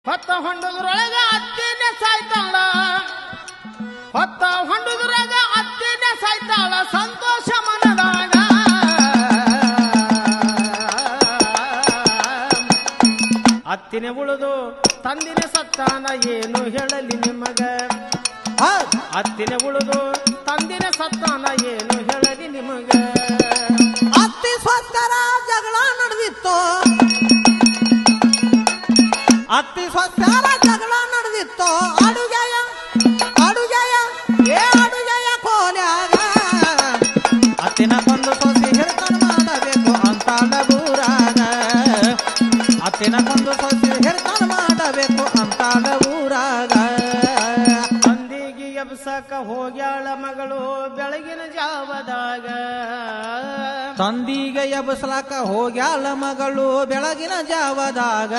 ಹೊತ್ತ ಹೊಂಡದ್ರೊಳಗ ಅತ್ತಿನ ಸಾಯ್ತಾಳ, ಹೊತ್ತ ಹೊಂಡದ್ರಾಗ ಅತ್ತಿನ ಸಾಯ್ತಾಳ, ಸಂತೋಷ ಮನದಾಗ ಅತ್ತಿನ ಉಳಿದು ತಂದಿನ ಸತ್ತಾನ ಏನು ಹೇಳಲಿ ನಿಮಗ, ಅತ್ತಿನ ಉಳಿದು ತಂದಿನ ಸತ್ತಾನ ಏನು ಹೇಳಲಿ ನಿಮಗ. ಅತ್ತಿ ಸ್ವಸ್ಥರ ಜಗಳ ನಡೆದಿತ್ತು, ಅತ್ತಿ ಸ್ವಸ್ಥರ ಜಗಳ ನಡೆದಿತ್ತು, ಅಡುಗೆಯ ಅಡುಗೆಯ ಅಡುಗೆಯ ಕೋಲ್ಯಾಗ ಅತ್ತಿನ ಕೊಂದು ಸೊಸಿ ಹಿಡ್ಕೊಂಡು ಮಾಡಬೇಕು ಅಂತಾಳ ಊರಾಗ, ಅತ್ತಿನ ಕೊಂದು ಸೊಸಿ ಹಿಡ್ಕೊಂಡು ಮಾಡಬೇಕು ಅಂತಾಳ ಊರಾಗ. ತಂದಿಗೆ ಎಬ್ಸಕ ಹೋಗ್ಯಾಳ ಮಗಳು ಬೆಳಗಿನ ಜಾವದಾಗ, ತಂದಿಗೆ ಎಬ್ಸಲಾಕ ಹೋಗ್ಯಾಳ ಮಗಳು ಬೆಳಗಿನ ಜಾವದಾಗ,